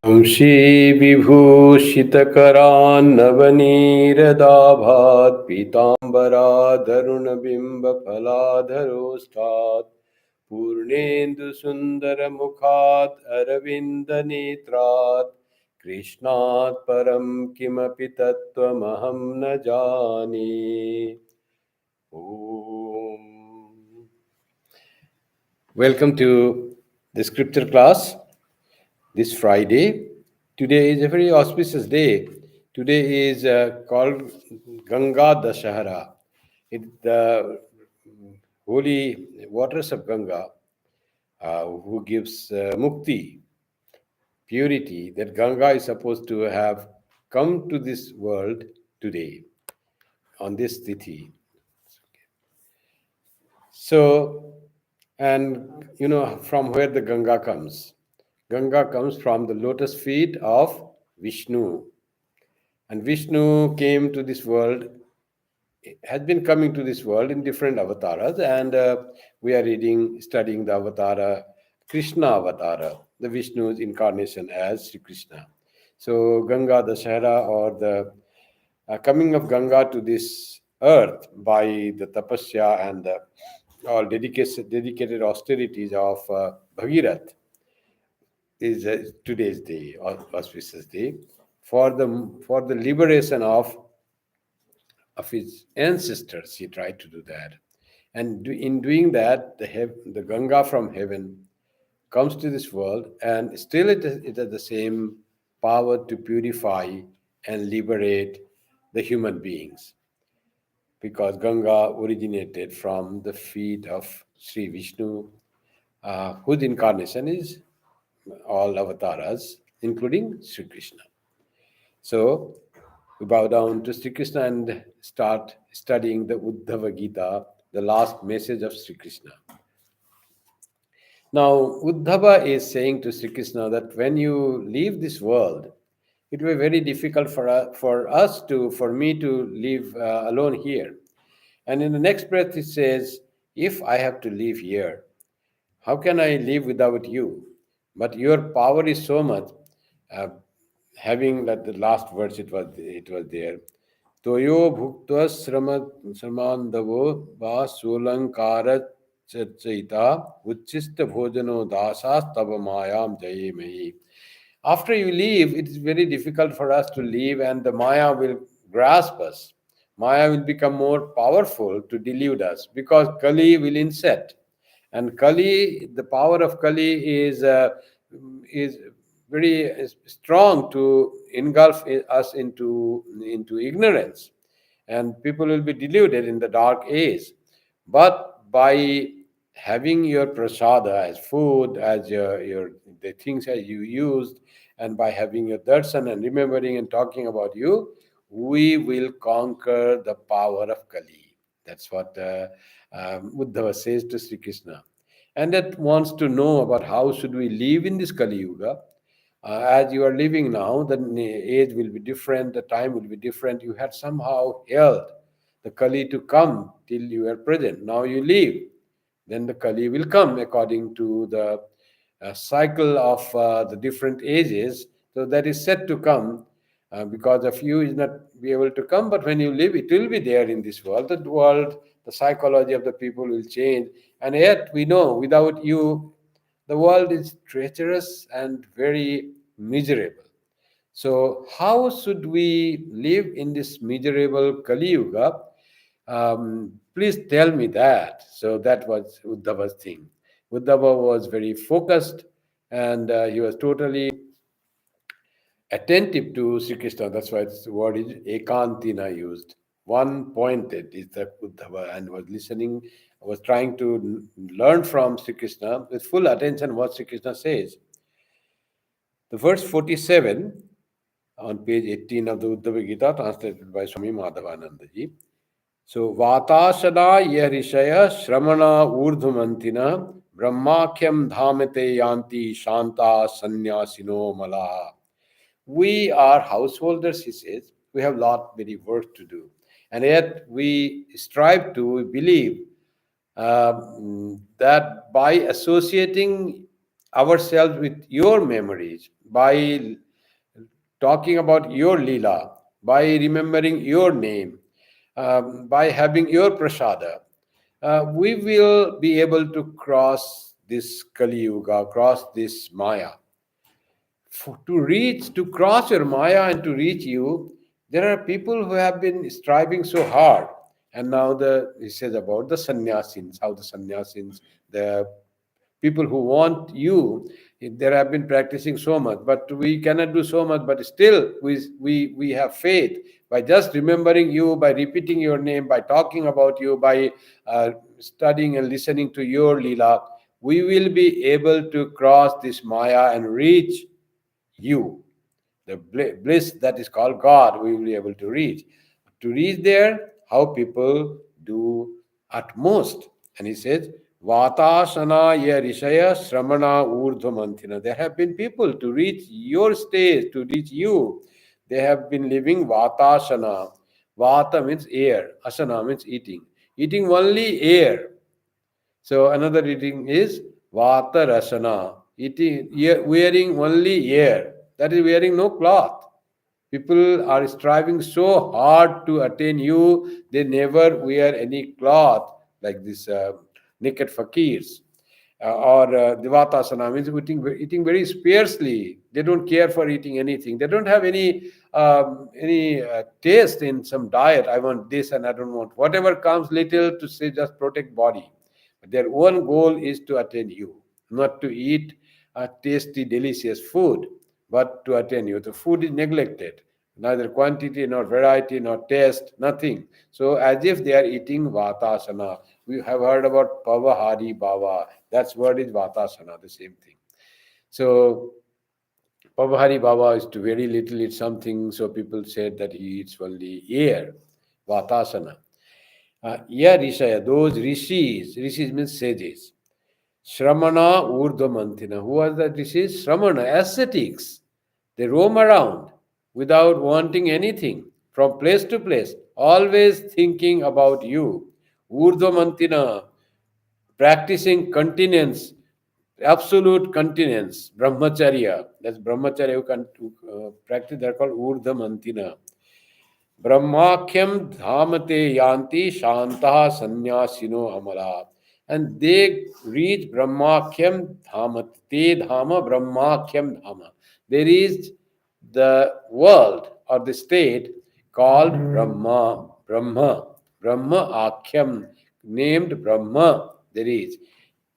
वंशीविभूषितकरान्नवनीरदाभात् पीताम्बरादरुणबिम्बफलाधरोष्ठात् पूर्णेन्दुसुन्दरमुखात् अरविन्दनेत्रात् कृष्णात् परं किमपि तत्त्वमहं न जाने. Om. Welcome to the scripture class this Friday. Today is a very auspicious day. Today is called Ganga Dashahara. The holy waters of Ganga, who gives mukti, purity, that Ganga is supposed to have come to this world today, on this tithi. So, and you know from where the Ganga comes. Ganga comes from the lotus feet of Vishnu. And Vishnu came to this world, has been coming to this world in different avatars, and we are studying the avatara, Krishna avatara, the Vishnu's incarnation as Sri Krishna. So Ganga Dashahara, or the coming of Ganga to this earth by the tapasya and the all dedicated austerities of Bhagirath, is today's day, auspicious day, for the liberation of his ancestors. He tried to do that, and in doing that, the Ganga from heaven comes to this world, and still it has the same power to purify and liberate the human beings, because Ganga originated from the feet of Sri Vishnu, whose incarnation is all avatars, including Sri Krishna. So we bow down to Sri Krishna and start studying the Uddhava Gita, the last message of Sri Krishna. Now, Uddhava is saying to Sri Krishna that when you leave this world, it will be very difficult for me to live alone here. And in the next breath, he says, if I have to live here, how can I live without you? But your power is so much. Uh, Having that, the last verse, it was there. Toyo bhuktva sramandavo va sulankara chaita uchista bhojano dasas tava mayam jaye. After you leave, it is very difficult for us to leave, and the Maya will grasp us. Maya will become more powerful to delude us, because Kali will inset. And Kali, the power of Kali is very strong to engulf us into ignorance, and people will be deluded in the dark age. But by having your prasada as food, as your the things that you used, and by having your darshan and remembering and talking about you, we will conquer the power of Kali. That's what Uddhava says to Sri Krishna. And that wants to know about how should we live in this Kali Yuga. As you are living now, the age will be different, the time will be different. You had somehow held the Kali to come till you are present. Now you leave, then the Kali will come according to the cycle of the different ages. So that is set to come, because of you is not be able to come, but when you live, it will be there in this world. The world, the psychology of the people will change. And yet we know without you, the world is treacherous and very miserable. So, how should we live in this miserable Kali Yuga? Please tell me that. So, that was Uddhava's thing. Uddhava was very focused, and he was totally attentive to Sri Krishna. That's why the word is ekantina used. One pointed is the Uddhava, and was listening, was trying to learn from Sri Krishna with full attention what Sri Krishna says. The verse 47 on page 18 of the Uddhava Gita, translated by Swami Madhavananda ji. So, Vatasana Yahrishaya Shramana Urdhumantina Brahmakyam Dhamete Yanti Shanta Sanyasino Malaha. We are householders, he says. We have lot very work to do. And yet we strive to, we believe that by associating ourselves with your memories, by talking about your lila, by remembering your name, by having your prasada, we will be able to cross this Kali Yuga, cross this Maya. To cross your Maya and to reach you, there are people who have been striving so hard. And now he says about the sannyasins, how the sannyasins, the people who want you, they have been practicing so much, but we cannot do so much, but still we have faith by just remembering you, by repeating your name, by talking about you, by studying and listening to your lila, we will be able to cross this Maya and reach you, the bliss that is called God, we will be able to reach. To reach there, how people do at most. And he says, Vatasana ya rishaya sramana urdhvamanthina. There have been people to reach your stage, to reach you. They have been living Vatasana. Vata means air, asana means eating. Eating only air. So another reading is Vata Rasana, eating, wearing only air. That is wearing no cloth. People are striving so hard to attain you, they never wear any cloth like this naked fakirs. Or Divatasana means eating very sparsely. They don't care for eating anything. They don't have any taste in some diet. I want this and I don't want whatever comes little to say just protect body. Their own goal is to attain you, not to eat a tasty, delicious food, but to attain you. The food is neglected, neither quantity, nor variety, nor taste, nothing. So, as if they are eating Vatasana. We have heard about Pavahari Bhava. That word is Vatasana, the same thing. So, Pavahari Baba is to very little eat something, so people said that he eats only air, Vatasana. Yeah, Rishaya, those rishis means sages. Shramana Urdhvamanthina. Who are the rishis? Shramana, ascetics. They roam around without wanting anything, from place to place, always thinking about you. Urdhvamanthina, practicing continence, absolute continence, brahmacharya. That's brahmacharya who can practice, they're called Urdhvamanthina. Brahmakyam dhamate yanti shantah sannyasino amala. And they reach Brahmakyam dhamate dhama Brahmakyam dhama. There is the world or the state called Brahma Akhyam, named Brahma. There is.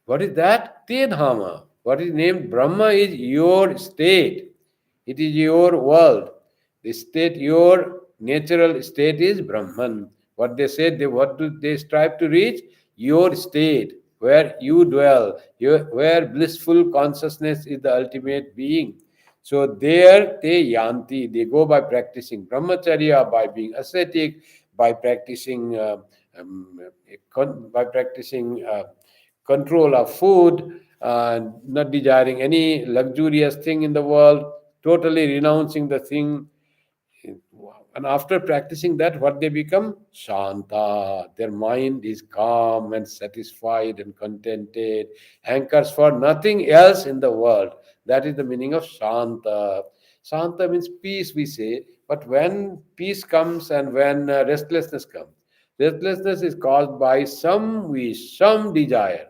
What is that? Te dhama. What is named Brahma is your state. It is your world. The state, your natural state is Brahman. What they say, what do they strive to reach? Your state, where you dwell, where blissful consciousness is the ultimate being. So there they yanti, they go by practicing brahmacharya, by being ascetic, by practicing control of food, not desiring any luxurious thing in the world, totally renouncing the thing. And after practicing that, what they become? Shanta. Their mind is calm and satisfied and contented, hankers for nothing else in the world. That is the meaning of Shanta. Shanta means peace, we say, but when peace comes and when restlessness comes, restlessness is caused by some wish, some desire.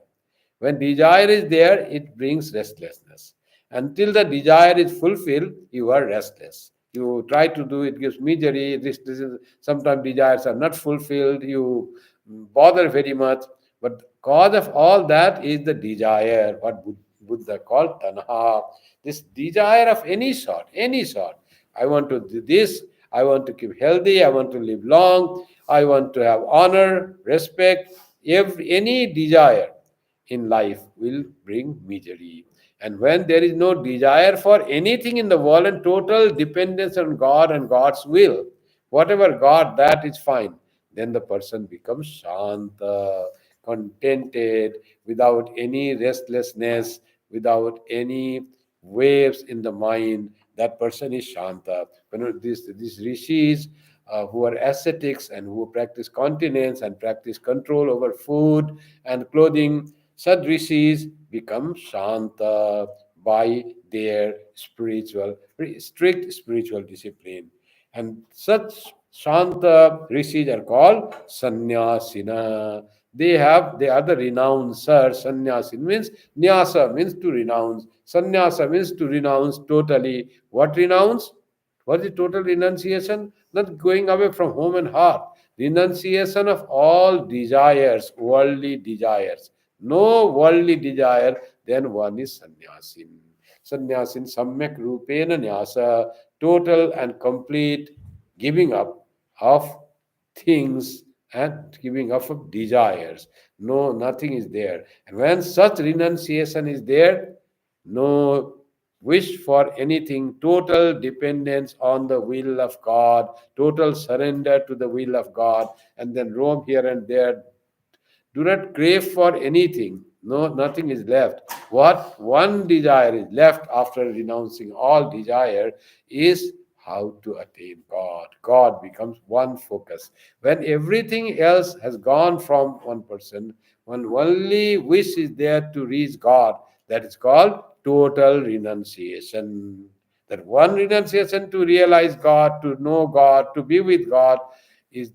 When desire is there, it brings restlessness. Until the desire is fulfilled, you are restless. You try to do it, gives misery. This is sometimes desires are not fulfilled. You bother very much. But cause of all that is the desire, what Buddha called tanha. This desire of any sort, any sort. I want to do this. I want to keep healthy. I want to live long. I want to have honor, respect. Any desire in life will bring misery. And when there is no desire for anything in the world and total dependence on God and God's will, whatever God, that is fine. Then the person becomes shanta, contented, without any restlessness, without any waves in the mind. That person is shanta. When these rishis who are ascetics and who practice continence and practice control over food and clothing, Sadrishis become Shanta by their strict spiritual discipline. And such Shanta rishis are called Sannyasina. They are the renouncer. Sannyasin means Nyasa means to renounce. Sannyasa means to renounce totally. What renounce? What is total renunciation? Not going away from home and heart. Renunciation of all desires, worldly desires. No worldly desire, then one is sannyasin. Sannyasin samyak rupena nyasa, total and complete giving up of things and giving up of desires. No, nothing is there. And when such renunciation is there, no wish for anything, total dependence on the will of God, total surrender to the will of God, and then roam here and there. Do not crave for anything. No, nothing is left. What one desire is left after renouncing all desire is how to attain God. God becomes one focus. When everything else has gone from one person, one only wish is there to reach God. That is called total renunciation. That one renunciation to realize God, to know God, to be with God is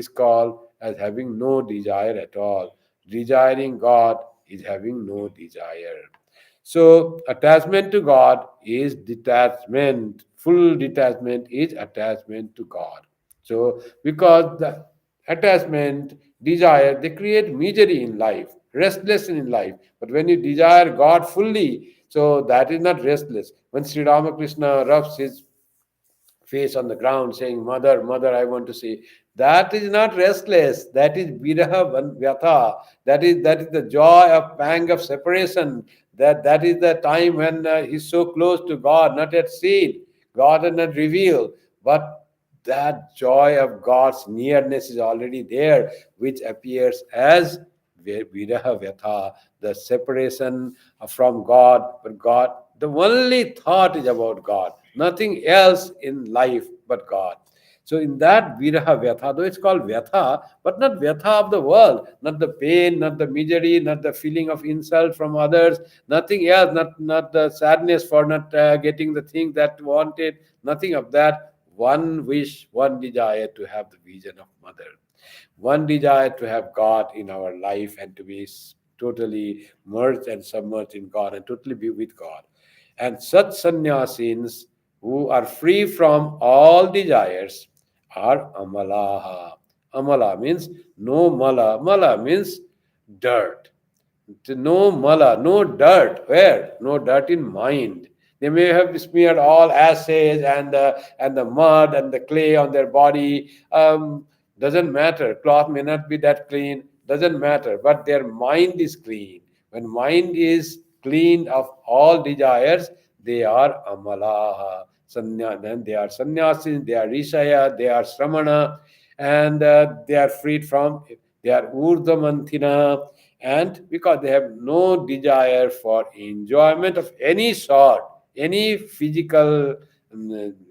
called as having no desire at all. Desiring God is having no desire. So attachment to God is detachment. Full detachment is attachment to God. So because the attachment, desire, they create misery in life, restless in life. But when you desire God fully, so that is not restless. When Sri Ramakrishna rubs his face on the ground saying, Mother, Mother, I want to see. That is not restless. That is viraha vyatha. That is the joy of pang of separation. That is the time when he's so close to God, not yet seen. God has not revealed. But that joy of God's nearness is already there, which appears as viraha vyatha, the separation from God. But God, the only thought is about God, nothing else in life but God. So in that viraha vyatha, though it's called vyatha, but not vyatha of the world, not the pain, not the misery, not the feeling of insult from others, nothing else, not the sadness for not getting the thing that wanted, nothing of that. One wish, one desire to have the vision of mother, one desire to have God in our life and to be totally merged and submerged in God and totally be with God. And such sannyasins who are free from all desires are amalaha. Amala means no mala. Mala means dirt. No mala, no dirt. Where? No dirt in mind. They may have smeared all ashes and the mud and the clay on their body. Doesn't matter. Cloth may not be that clean. Doesn't matter. But their mind is clean. When mind is clean of all desires, they are amalaha. Then they are sannyasis, they are rishaya, they are sramana, and they are freed from, they are urdhamanthina, and because they have no desire for enjoyment of any sort, any physical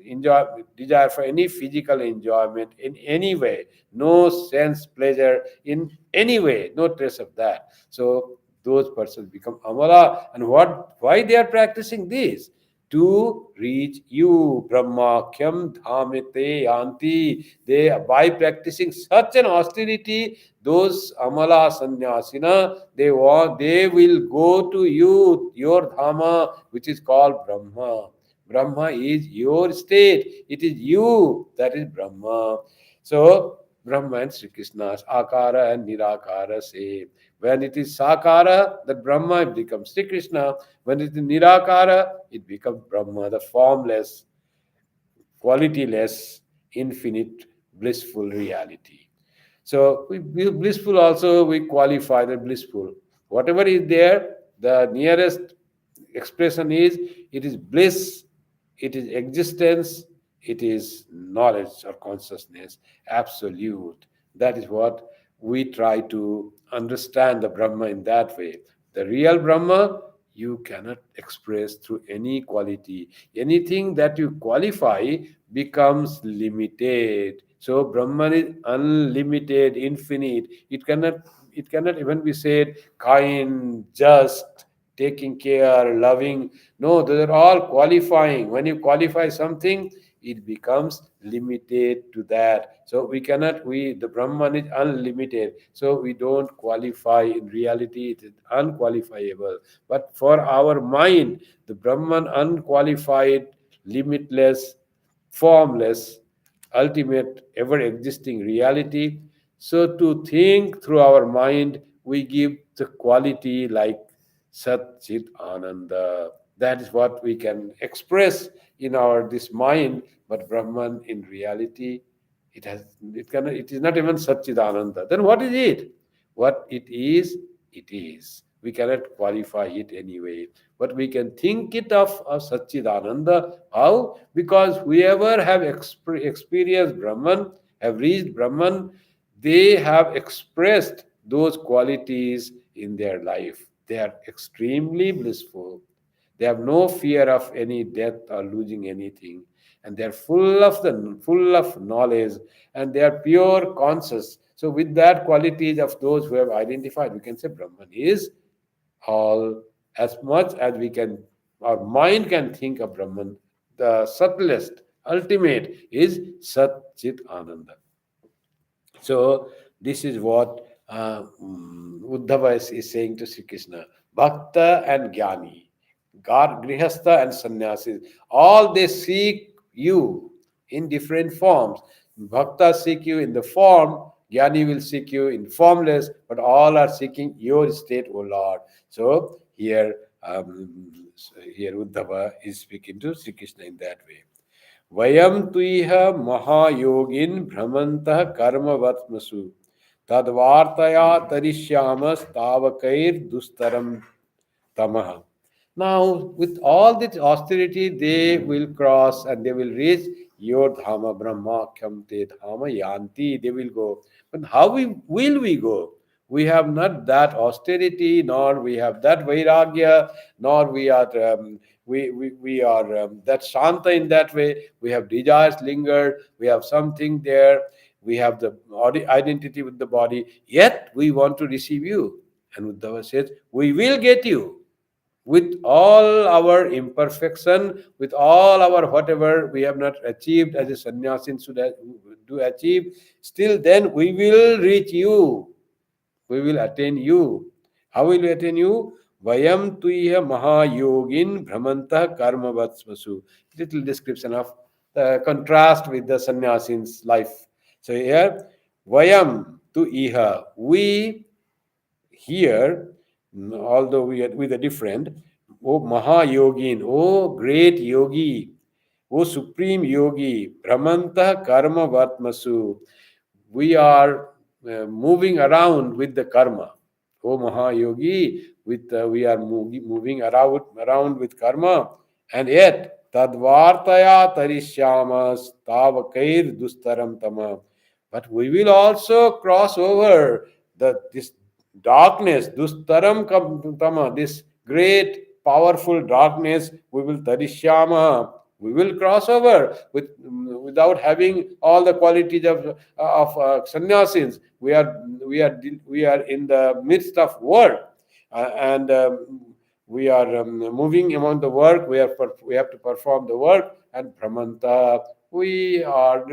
enjoy desire for any physical enjoyment in any way, no sense pleasure in any way, no trace of that. So those persons become amala. And what, why they are practicing this? To reach you, Brahmakyam Dhamite Yanti. They, by practicing such an austerity, those Amala Sannyasina, they will go to you, your Dhamma, which is called Brahma. Brahma is your state. It is you that is Brahma. So Brahma and Sri Krishna's Akara and Nirakara same. When it is Sakara, that Brahma, it becomes Sri Krishna. When it is Nirakara, it becomes Brahma, the formless, qualityless, infinite, blissful reality. So blissful also we qualify the blissful. Whatever is there, the nearest expression is it is bliss, it is existence, it is knowledge or consciousness, absolute. That is what we try to understand the Brahma in that way. The real Brahma you cannot express through any quality. Anything that you qualify becomes limited. So Brahman is unlimited, infinite. It cannot it cannot even be said kind, just, taking care, loving. No, those are all qualifying. When you qualify something, it becomes limited to that. So we cannot, the Brahman is unlimited. So we don't qualify. In reality, it is unqualifiable. But for our mind, the Brahman unqualified, limitless, formless, ultimate, ever existing reality. So to think through our mind, we give the quality like Sat Chit Ananda. That is what we can express in our this mind, but Brahman in reality, it is not even Satchidananda. Then what is it? What it is. We cannot qualify it anyway. But we can think it of Satchidananda. How? Because whoever have experienced Brahman, have reached Brahman, they have expressed those qualities in their life. They are extremely blissful. They have no fear of any death or losing anything, and they are full of knowledge, and they are pure conscious. So, with that qualities of those who have identified, we can say Brahman is all, as much as we can, our mind can think of Brahman. The subtlest, ultimate is Sat Chit Ananda. So this is what Uddhava is saying to Sri Krishna. Bhakta and Jnani, Grihastha and Sannyasis, all they seek you in different forms. Bhakta seek you in the form, Jnani will seek you in formless, but all are seeking your state, O Lord. So here Uddhava is speaking to Sri Krishna in that way. वयम तुह महायोगिन भ्रमंतः कर्मवत्मसु तद्वार्तया तरिष्यामस्तावकैर्दुस्तरम tamah. Now, with all this austerity, they will cross and they will reach your Dhama Brahmakyam Te Dhama Yanti. They will go. But how will we go? We have not that austerity, nor we have that vairagya, nor we are that shanta in that way. We have desires lingered. We have something there. We have the identity with the body. Yet we want to receive you. And Uddhava says, we will get you with all our imperfection, with all our whatever we have not achieved as a sannyasin should do achieve, still then we will reach you. We will attain you. How will we attain you? Vayam tuiha mahayogin brahmantah karma vatsvasu. Little description of the contrast with the sannyasin's life. So here, Vayam tu iha, we here, although we are with a different, O Mahayogin, O great yogi, O supreme yogi, Brahmanta karma vatmasu, we are moving around with the karma. O Mahayogi, we are moving around with karma, and yet tadvartaya tarishyamas tavakair dustaram tama. But we will also cross over this darkness, dustaram tama, this great powerful darkness. We will tarishyama. We will cross over without having all the qualities of sannyasins. We are in the midst of work, and we are moving among the work. We have to perform the work, and Brahmanta. We are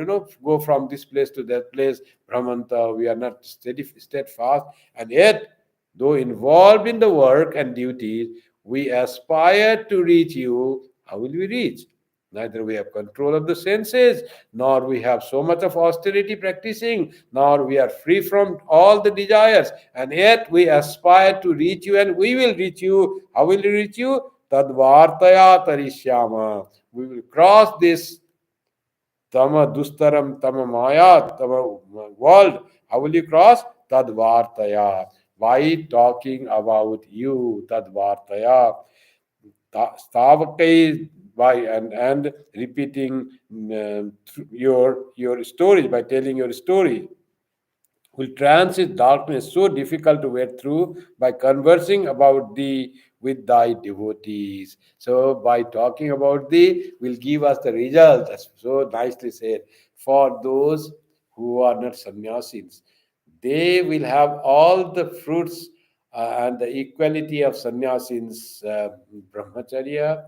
go from this place to that place. Brahmanta. We are not steadfast, and yet though involved in the work and duties, we aspire to reach you. How will we reach? Neither we have control of the senses, nor we have so much of austerity practicing, nor we are free from all the desires, and yet we aspire to reach you, and we will reach you. How will we reach you? Tadvartaya tarishyama. We will cross this tama dustaram tama maya tama world. How will you cross? Tadvartaya. By talking about you, Tadvartaya. Stavakai, by and repeating your stories, by telling your story, will transit darkness so difficult to wade through by conversing about thee with thy devotees. So by talking about thee will give us the result, as so nicely said, for those who are not sannyasins. they will have all the fruits and the equality of sannyasin's brahmacharya,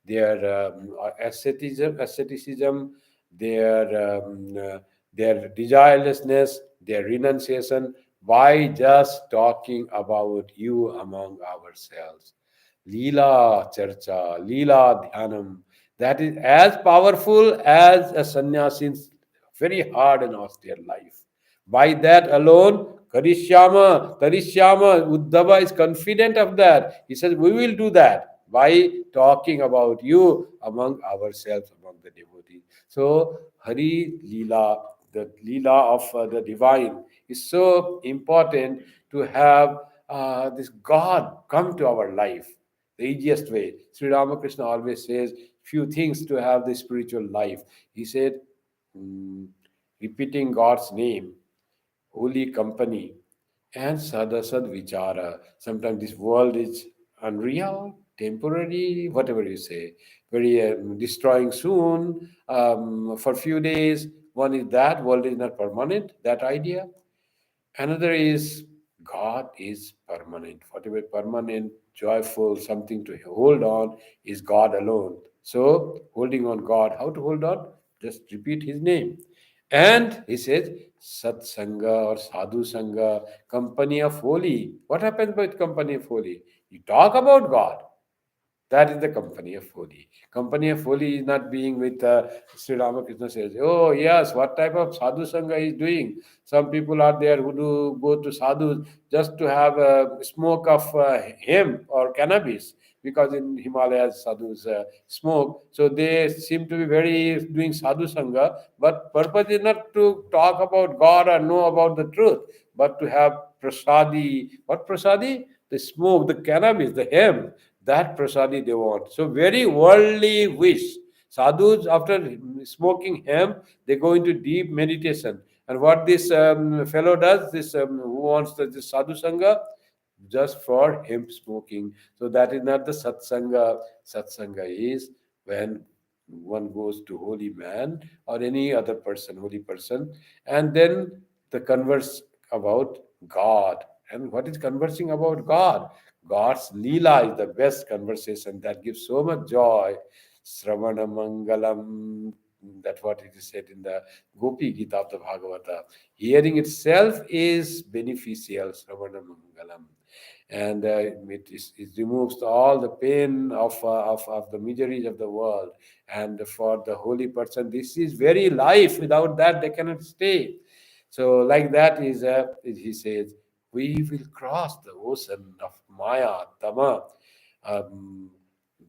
their asceticism, their their desirelessness, their renunciation, by just talking about you among ourselves. Leela Charcha, Leela Dhyanam, that is as powerful as a sannyasin's very hard and austere life. By that alone, Karishyama, Uddhava is confident of that. He says, we will do that by talking about you among ourselves, among the devotees. So, Hari Leela, the Leela of the divine, is so important to have this God come to our life the easiest way. Sri Ramakrishna always says few things to have the spiritual life. He said, mm, repeating God's name, holy company, and sadasad vichara. Sometimes this world is unreal, temporary, whatever you say, very destroying soon for few days. One is that world is not permanent, that idea. Another is God is permanent. Whatever permanent, joyful, something to hold on is God alone. So, holding on God, how to hold on? Just repeat His name. And he says, Sat Sangha or Sadhu Sangha, company of holy. What happens with company of holy? You talk about God. That is the company of holy. Company of holy is not being with Sri Ramakrishna says, oh yes, what type of sadhu sangha is doing? Some people are there who do go to sadhus just to have a smoke of hemp or cannabis, because in Himalayas sadhus smoke. So they seem to be very doing sadhu sangha, but purpose is not to talk about God or know about the truth, but to have prasadi. What prasadi? The smoke, the cannabis, the hemp, that prasadi they want. So very worldly wish. Sadhus, after smoking hemp, they go into deep meditation. And what this fellow does, this who wants this sadhu sangha, just for hemp smoking. So that is not the satsanga. Satsanga is when one goes to holy man or any other person, holy person, and then the converse about God. And what is conversing about God? God's Leela is the best conversation that gives so much joy. Sravana Mangalam, that's what it is said in the Gopi Gita of the Bhagavata. Hearing itself is beneficial, Sravana Mangalam. And it removes all the pain of the miseries of the world. And for the holy person, this is very life. Without that, they cannot stay. So, like that he says, we will cross the ocean of Maya, Tama. Um,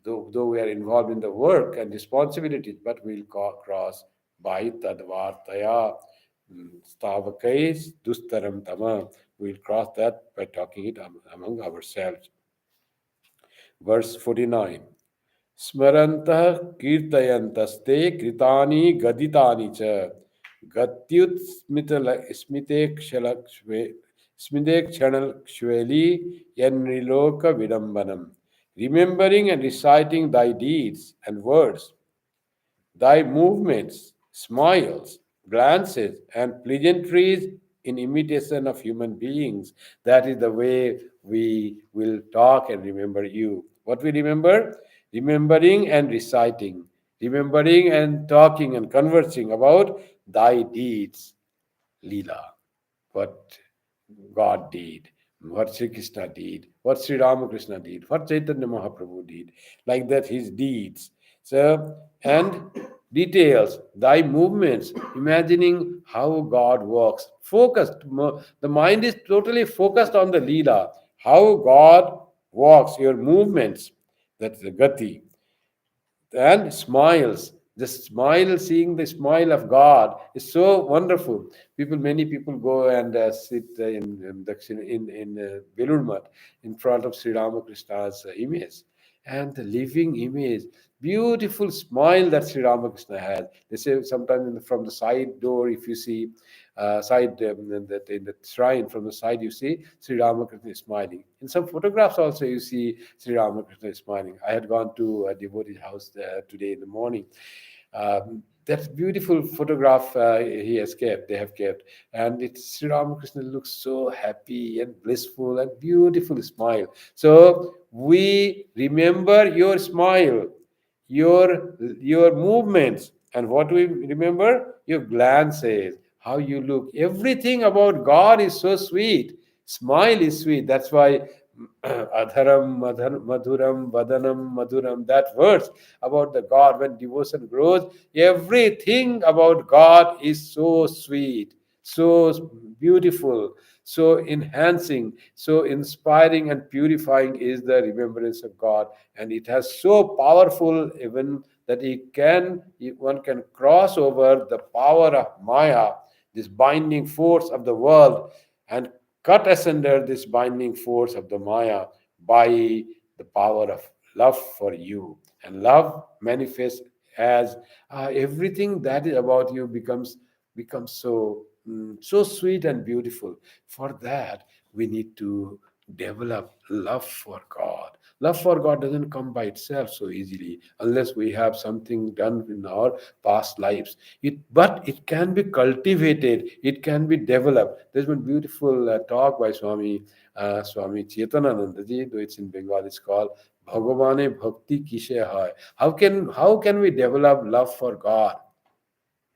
though we are involved in the work and responsibilities, but we'll cross by tadvartaya stavakais dustaram tama. We'll cross that by talking it among ourselves. Verse 49. Smarantah kirtayantaste kritani gaditani cha gatyut smitekshanakshveli yanriloka vidambanam. Remembering and reciting thy deeds and words, thy movements, smiles, glances, and pleasantries in imitation of human beings. That is the way we will talk and remember you. What we remember? Remembering and reciting, remembering and talking and conversing about thy deeds, Leela, what God did, what Sri Krishna did, what Sri Ramakrishna did, what Chaitanya Mahaprabhu did, like that his deeds. So, and details, thy movements, imagining how God works. Focused, the mind is totally focused on the Leela, how God walks, your movements, that's the Gati, and smiles. The smile, seeing the smile of God is so wonderful. Many people go and sit in Belur Math in front of Sri Ramakrishna's image, and the living image, beautiful smile that Sri Ramakrishna has. They say sometimes from the side door, if you see side in the shrine from the side, you see Sri Ramakrishna is smiling. In some photographs also, you see Sri Ramakrishna is smiling. I had gone to a devotee's house today in the morning. That beautiful photograph he has kept, they have kept, and it's Sri Ramakrishna looks so happy and blissful and beautiful smile. So we remember your smile, your movements, and what do we remember? Your glances, how you look. Everything about God is so sweet. Smile is sweet. That's why adharam madhuram vadanam madhuram. That verse about the God, when devotion grows, everything about God is so sweet, so beautiful, so enhancing, so inspiring and purifying is the remembrance of God. And it has so powerful even that one can cross over the power of Maya, this binding force of the world, and cut asunder this binding force of the Maya by the power of love for you. And love manifests as everything that is about you becomes so sweet and beautiful. For that, we need to develop love for God. Love for God doesn't come by itself so easily unless we have something done in our past lives. But it can be cultivated, it can be developed. There's one beautiful talk by Swami Chetanananda ji, though it's in Bengal, it's called Bhagavane Bhakti Kishe Hai. How can we develop love for God?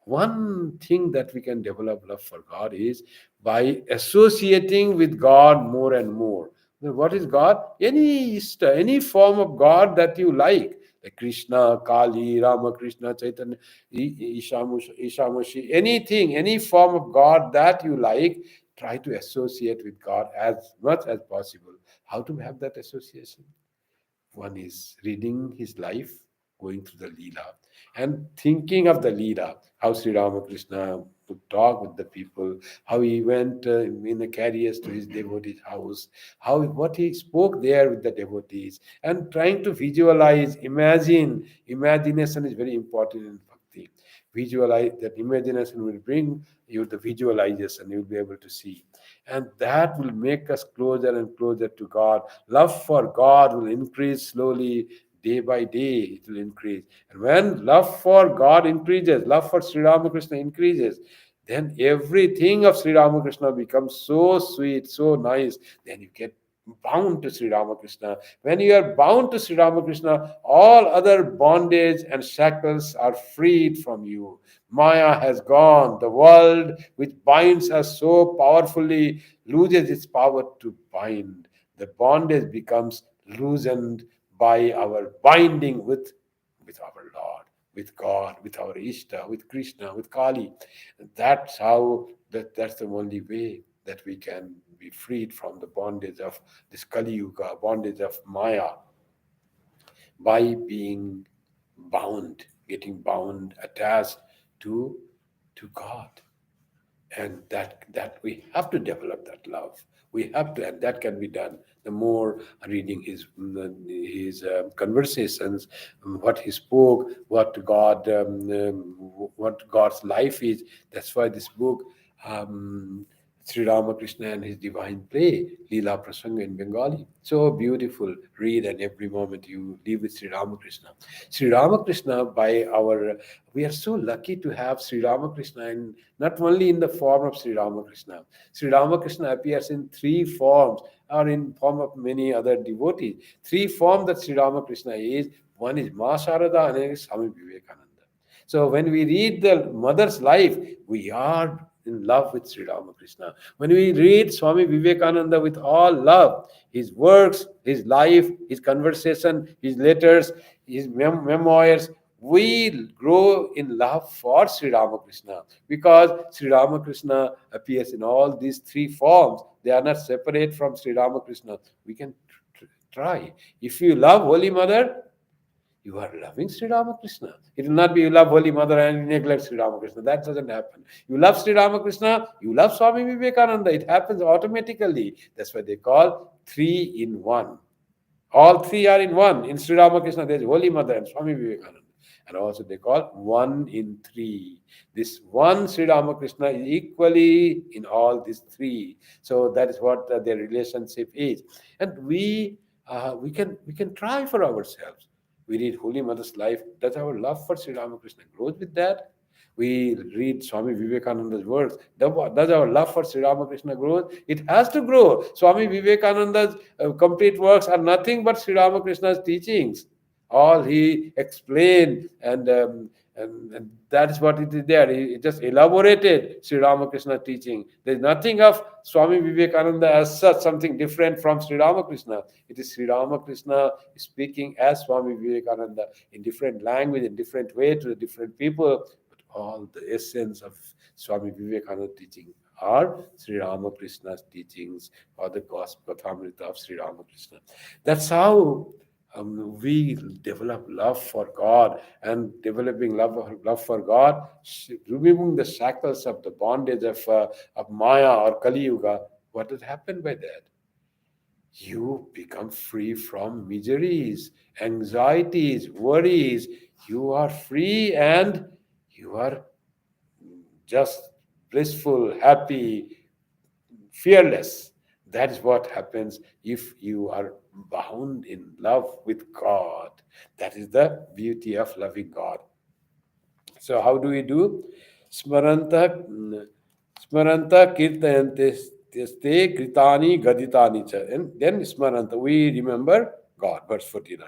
One thing that we can develop love for God is by associating with God more and more. Now, what is God? Any form of God that you like Krishna, Kali, Ramakrishna, Chaitanya, Ishamushi, anything, any form of God that you like, try to associate with God as much as possible. How to have that association? One is reading his life, going through the Leela, and thinking of the Leela, how Sri Ramakrishna would talk with the people, how he went in the carriers to his devotees' house, how what he spoke there with the devotees, and trying to visualize, imagine. Imagination is very important in bhakti. Visualize that imagination will bring you the visualization, you'll be able to see. And that will make us closer and closer to God. Love for God will increase slowly, day by day, it will increase. And when love for God increases, love for Sri Ramakrishna increases, then everything of Sri Ramakrishna becomes so sweet, so nice. Then you get bound to Sri Ramakrishna. When you are bound to Sri Ramakrishna, all other bondage and shackles are freed from you. Maya has gone. The world which binds us so powerfully loses its power to bind. The bondage becomes loosened by our binding with our Lord, with God, with our Ishta, with Krishna, with Kali. That's the only way that we can be freed from the bondage of this Kali Yuga, bondage of Maya, by being bound, getting bound, attached to to God. And that we have to develop that love. We have to, and that can be done the more reading his conversations, what he spoke, what God's life is. That's why this book, um, Sri Ramakrishna and his divine play, Leela Prasanga in Bengali, so beautiful. Read, and every moment you live with Sri Ramakrishna. Sri Ramakrishna, we are so lucky to have Sri Ramakrishna, and not only in the form of Sri Ramakrishna. Sri Ramakrishna appears in three forms, or in form of many other devotees. Three forms that Sri Ramakrishna is. One is Ma Sharada, and another is Swami Vivekananda. So when we read the mother's life, we are in love with Sri Ramakrishna. When we read Swami Vivekananda with all love, his works, his life, his conversation, his letters, his memoirs, we grow in love for Sri Ramakrishna, because Sri Ramakrishna appears in all these three forms. They are not separate from Sri Ramakrishna. We can try. If you love Holy Mother, you are loving Sri Ramakrishna. It will not be you love Holy Mother and you neglect Sri Ramakrishna. That doesn't happen. You love Sri Ramakrishna, you love Swami Vivekananda. It happens automatically. That's why they call three in one. All three are in one. In Sri Ramakrishna, there is Holy Mother and Swami Vivekananda. And also they call one in three. This one Sri Ramakrishna is equally in all these three. So that is what their relationship is. And we can try for ourselves. We read Holy Mother's life. Does our love for Sri Ramakrishna grows with that? We read Swami Vivekananda's words. Does our love for Sri Ramakrishna grow? It has to grow. Swami Vivekananda's complete works are nothing but Sri Ramakrishna's teachings. All he explained, and that is what it is there. He just elaborated Sri Ramakrishna teaching. There is nothing of Swami Vivekananda as such, something different from Sri Ramakrishna. It is Sri Ramakrishna speaking as Swami Vivekananda in different language, in different way to the different people. But all the essence of Swami Vivekananda teaching are Sri Ramakrishna's teachings, or the Gospel Kathamrita of Sri Ramakrishna. That's how we develop love for God, and developing love for God, removing the shackles of the bondage of Maya or Kali Yuga. What has happened by that? You become free from miseries, anxieties, worries. You are free and you are just blissful, happy, fearless. That is what happens if you are bound in love with God. That is the beauty of loving God. So how do we do? Smaranta, Smaranta kirtayante ste kritani gaditani cha. And then Smaranta, we remember God, verse 49.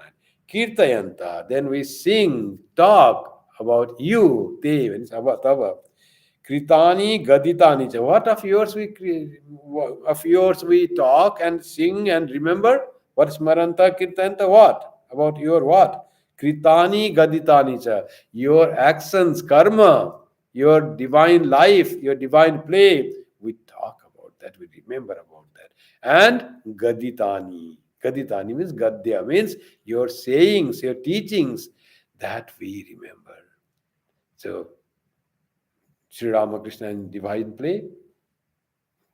Kirtayanta, then we sing, talk about you, te, when it's about tava. Kritani gaditani cha. Of yours we talk and sing and remember? What Smaranta kirtayanta? What? About your what? Kritani gaditani cha. Your actions, karma, your divine life, your divine play. We talk about that, we remember about that. And gaditani. Gaditani means gadya, means your sayings, your teachings, that we remember. So, Sri Ramakrishna in divine play,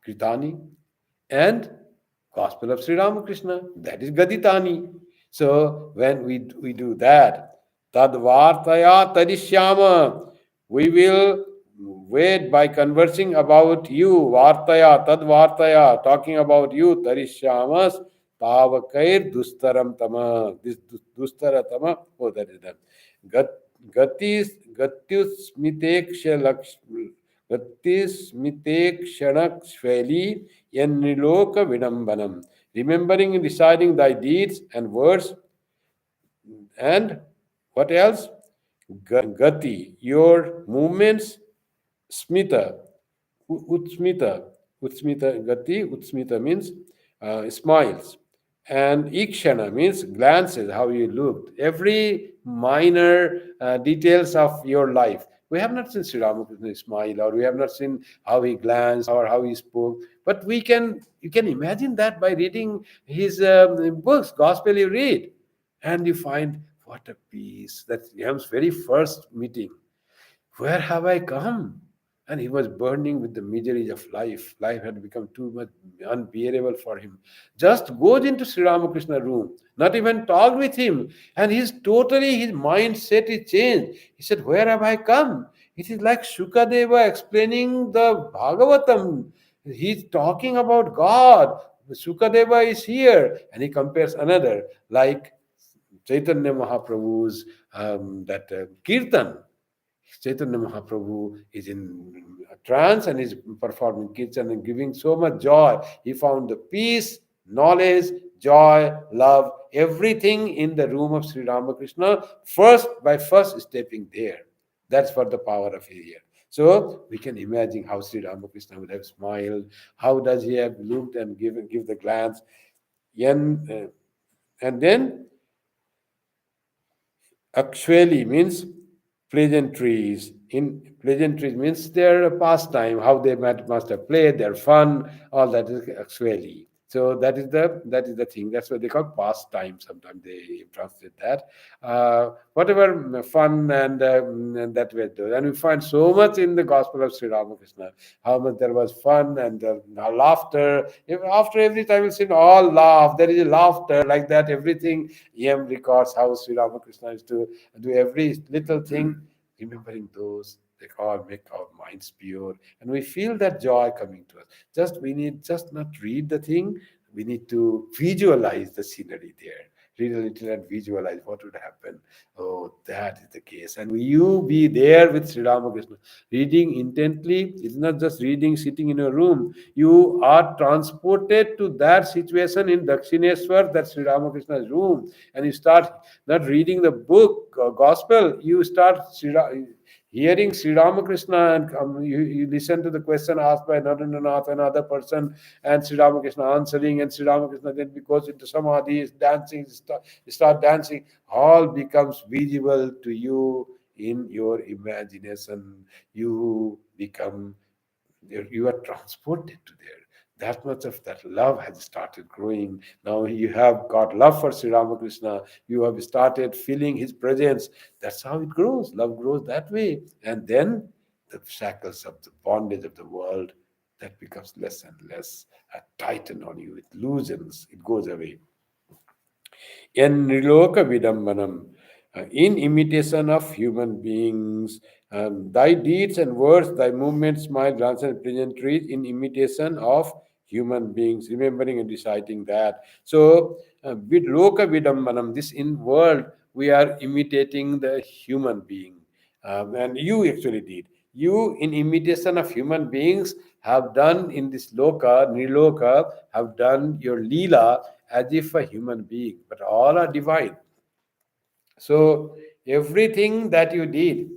Kritani, and Gospel of Sri Ramakrishna, that is Gaditani. So when we do that, Tadvartaya Tadishyama, we will wait by conversing about you, Vartaya, Tadvartaya, talking about you, Tarishyamas, Tavakair Dustaram Tama. This Dustara Tama, oh, that is that. Gatis Gatyusmiteksha Gatismitekshanakshveli Yenniloka Vidambanam. Remembering and reciting thy deeds and words, and what else? Gati, your movements, smita, utsmita, gati, utsmita means smiles. And ikshana means glances, how you looked. Every minor details of your life. We have not seen Sri Ramakrishna smile, or we have not seen how he glanced or how he spoke. But you can imagine that by reading his books, gospel you read, and you find what a peace. That's Yam's very first meeting. Where have I come? And he was burning with the miseries of life. Life had become too much unbearable for him. Just goes into Sri Ramakrishna room, not even talked with him. And his mindset is changed. He said, where have I come? It is like Shukadeva explaining the Bhagavatam. He's talking about God. Shukadeva is here. And he compares another, like Chaitanya Mahaprabhu's that Kirtan. Chaitanya Mahaprabhu is in a trance and is performing kirtan and giving so much joy. He found the peace, knowledge, joy, love, everything in the room of Sri Ramakrishna, first stepping there. That's what the power of here. So we can imagine how Sri Ramakrishna would have smiled. How does he have looked and give the glance? And then Actually means pleasantries. In pleasantries means their pastime, how they must have played, their fun, all that is actually. So that is the thing. That's what they call pastime. Sometimes they translate that. Whatever fun and that way. And we find so much in the Gospel of Sri Ramakrishna. How much there was fun and laughter. After every time we see all laugh, there is a laughter like that. Everything. Yam records how Sri Ramakrishna is to do every little thing, remembering those. They all make our minds pure, and we feel that joy coming to us. We need just not read the thing. We need to visualize the scenery there. read a little and visualize what would happen. Oh, that is the case. And you be there with Sri Ramakrishna. Reading intently is not just reading sitting in a room. You are transported to that situation in Dakshineswar, that Sri Ramakrishna's room, and you start not reading the book, gospel, you start hearing Sri Ramakrishna, and you listen to the question asked by Narendranath, another person, and Sri Ramakrishna answering, and Sri Ramakrishna then goes into samadhi, is dancing, start dancing, all becomes visible to you in your imagination. You become, you are transported to there. That much of that love has started growing. Now you have got love for Sri Ramakrishna. You have started feeling his presence. That's how it grows. Love grows that way. And then the shackles of the bondage of the world, that becomes less and less tighten on you. It loosens, it goes away. Enriloka vidambanam, in imitation of human beings. Thy deeds and words, thy movements, smile, glance, and pleasantries in imitation of human beings, remembering and reciting that. So, with loka vidambanam, this in world, we are imitating the human being. And you actually did. You, in imitation of human beings, have done in this loka, niloka, have done your leela as if a human being, but all are divine. So everything that you did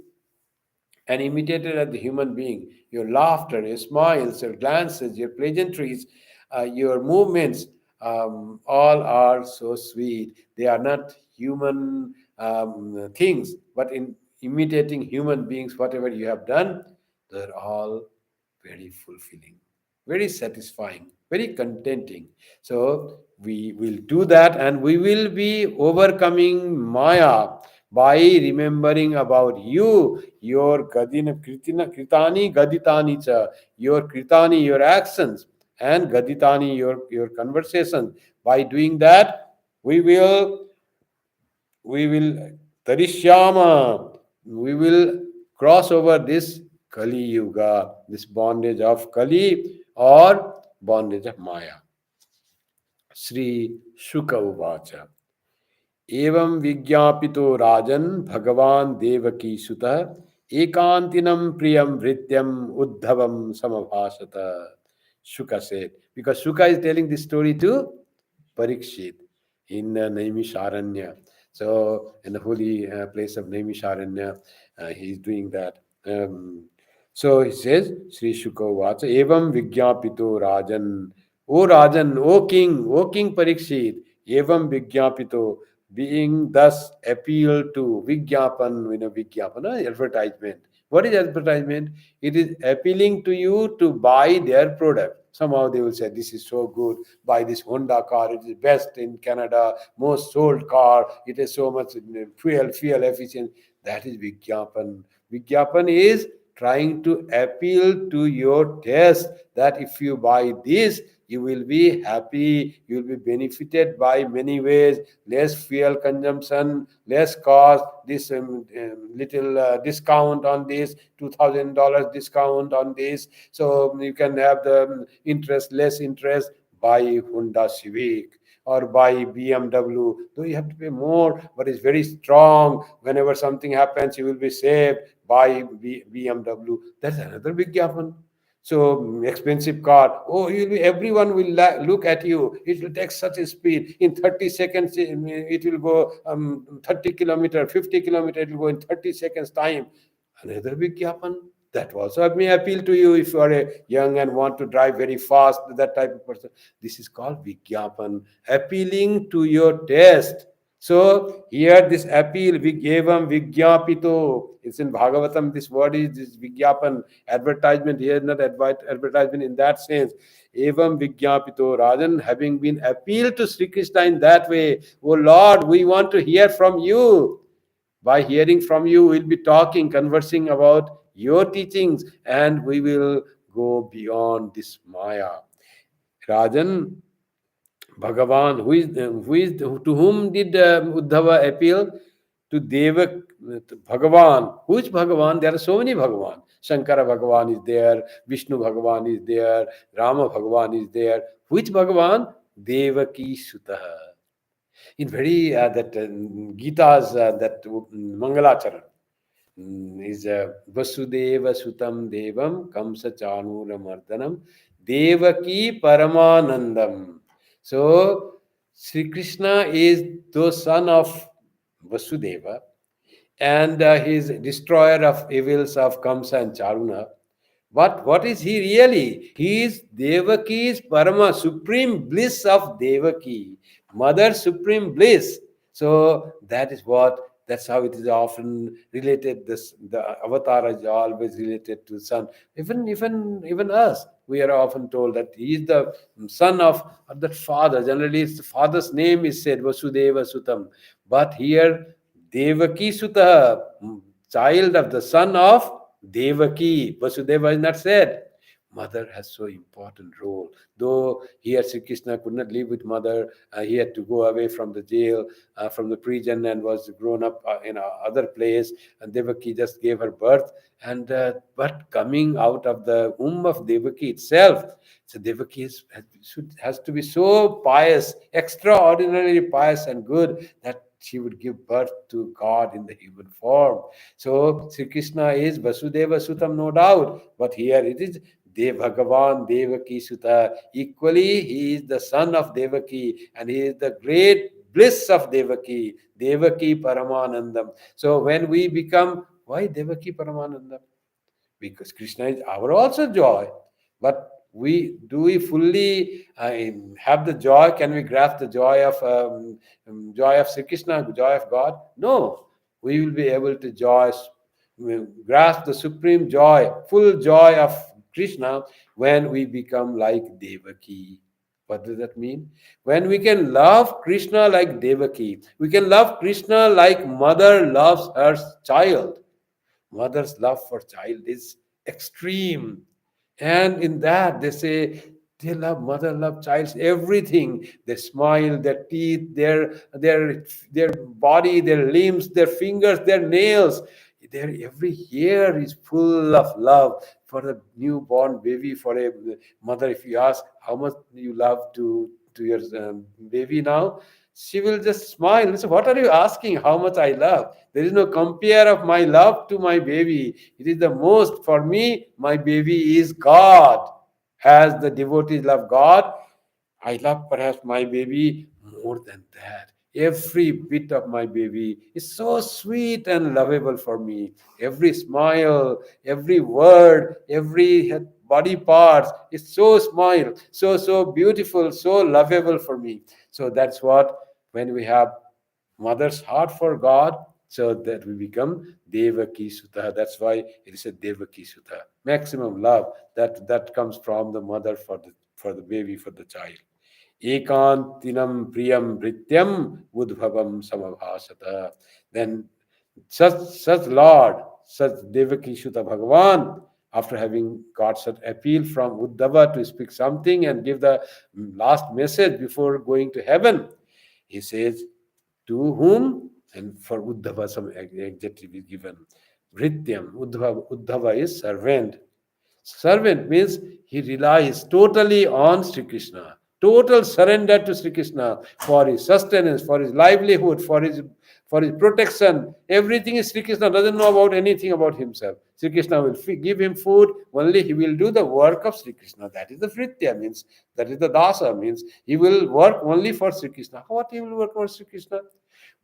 and imitated as the human being, your laughter, your smiles, your glances, your pleasantries, your movements, all are so sweet. They are not human things, but in imitating human beings, whatever you have done, they're all very fulfilling, very satisfying, very contenting. So we will do that, and we will be overcoming Maya by remembering about you, your kritani gaditani cha, your kritani, your actions, and gaditani, your conversations. By doing that, we will we will tarishyama, we will cross over this Kali Yuga, this bondage of Kali or bondage of Maya. Sri Shuka Uvacha. एवं विज्ञापितो राजन भगवान देवकी सुतः एकांतिनम प्रियम वृत्यम उद्धवम समभाषत. Shuka said, because Shuka is telling this story to Parikshit in Naimisharanya. So, in the holy place of Naimisharanya, he is doing that. So he says, Sri Shuka Vacha, Evam Vigyapito Rajan. O Rajan, O King Parikshit, Evam Vigyapito, being thus appealed to, Vigyapan, Vigyapana, advertisement. What is advertisement? It is appealing to you to buy their product. Somehow they will say, this is so good, buy this Honda car, it is best in Canada, most sold car, it is so much fuel efficient. That is Vigyapan. Vigyapan is trying to appeal to your taste that if you buy this, you will be happy, you will be benefited by many ways, less fuel consumption, less cost, this little discount on this, $2,000 discount on this, so you can have the interest, less interest, buy Honda Civic or buy BMW, though you have to pay more, but it's very strong. Whenever something happens, you will be saved. Buy BMW. That's another big Vigyapana. So expensive car. Oh, everyone will look at you. It will take such a speed. In 30 seconds, it will go 30 kilometer, 50 kilometer. It will go in 30 seconds time. Another big Vigyapana. That also may appeal to you if you are a young and want to drive very fast. That type of person. This is called Vigyapan, appealing to your taste. So here this appeal, Vigyavam Vigyapito. It's in Bhagavatam. This word is this Vigyapan, advertisement. Here not advertisement in that sense. Evam Vigyapito Rajan, having been appealed to Sri Krishna in that way. Oh Lord, we want to hear from you. By hearing from you, we'll be talking, conversing about your teachings, and we will go beyond this Maya. Rajan, Bhagavan, to whom did Uddhava appeal? To Deva, Bhagavan. Which Bhagavan? There are so many Bhagavan. Shankara Bhagavan is there, Vishnu Bhagavan is there, Rama Bhagavan is there. Which Bhagavan? Devaki Sutaha. In very that Gita's that Mangalacharan is Vasudeva Sutam Devam Kamsa Chanura Mardanam Devaki Paramanandam. So Sri Krishna is the son of Vasudeva, and he is destroyer of evils of Kamsa and Charuna. But what is he really? He is Devaki's Parama, supreme bliss of Devaki, mother supreme bliss. So that's how it is often related. This the avatar is always related to son. Even us, we are often told that he is the son of that father. Generally, it's the father's name is said Vasudeva Sutam, but here Devaki Sutta, child of the son of Devaki. Vasudeva is not said. Mother has so important role. Though here Sri Krishna could not live with mother, he had to go away from the jail, from the prison, and was grown up in other place. And Devaki just gave her birth. And but coming out of the womb of Devaki itself, so Devaki has to be so pious, extraordinarily pious and good, that she would give birth to God in the human form. So Sri Krishna is Vasudeva Sutam, no doubt, but here it is Bhagavan Devaki Suta. Equally, he is the son of Devaki, and he is the great bliss of Devaki, Devaki Paramanandam. So when we become, why Devaki Paramanandam? Because Krishna is our also joy. But we fully have the joy? Can we grasp the joy of Sri Krishna, joy of God? No, we will be able to grasp the supreme joy, full joy of Krishna when we become like Devaki. What does that mean? When we can love Krishna like Devaki, we can love Krishna like mother loves her child. Mother's love for child is extreme, and in that they say they love mother, love child's everything. Their smile, their teeth, their body, their limbs, their fingers, their nails, their every hair is full of love for a newborn baby. For a mother, if you ask how much you love to your baby now, she will just smile and say, what are you asking? How much I love? There is no compare of my love to my baby. It is the most, for me, my baby is God. As the devotees love God, I love perhaps my baby more than that. Every bit of my baby is so sweet and lovable for me. Every smile, every word, every body parts is so smile, so beautiful, so lovable for me. So that's what, when we have mother's heart for God, so that we become Devaki Sutta. That's why it is a Devaki Sutta. Maximum love that comes from the mother for the baby, for the child. Ekantinam priyam vrityam udbhavam samabhasata. Then such Lord, such Devaki Sutta Bhagavan, after having got such appeal from Uddhava to speak something and give the last message before going to heaven, he says, to whom? And for Uddhava, some adjective is given. Vrityam. Uddhava is servant. Servant means he relies totally on Sri Krishna. Total surrender to Sri Krishna for his sustenance, for his livelihood, for his protection. Everything is Sri Krishna. Doesn't know about anything about himself. Sri Krishna will give him food. Only he will do the work of Sri Krishna. That is the Fritya, means that is the Dasa, means he will work only for Sri Krishna. What he will work for Sri Krishna?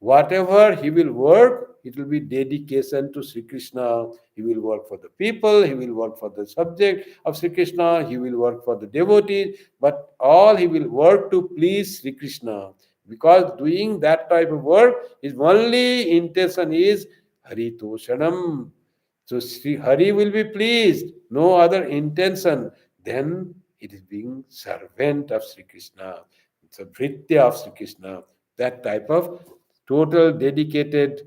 Whatever he will work, it will be dedication to Sri Krishna. He will work for the people, he will work for the subject of Sri Krishna, he will work for the devotees, but all he will work to please Sri Krishna. Because doing that type of work, his only intention is Hari Toshanam. So Sri Hari will be pleased, no other intention. Then it is being servant of Sri Krishna. It's a Vritya of Sri Krishna. That type of total dedicated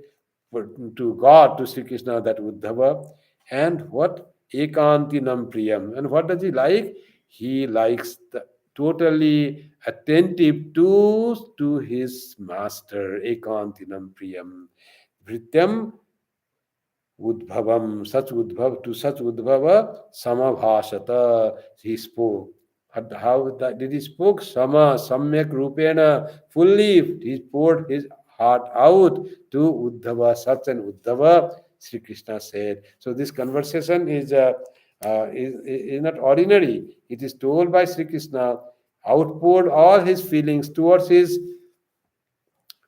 to God, to Sri Krishna, that Uddhava. And what? Ekantinam Priyam. And what does he like? He likes the totally attentive to his master, Ekantinam Priyam. Vrityam Udbhavam, such Udbhava, to such Udbhava, Samabhashata, he spoke. How that did he spoke? Sama, Samyak Rupena, fully he poured his heart out to Uddhava, Sat and Uddhava, Sri Krishna said. So this conversation is not ordinary. It is told by Sri Krishna, outpoured all his feelings towards his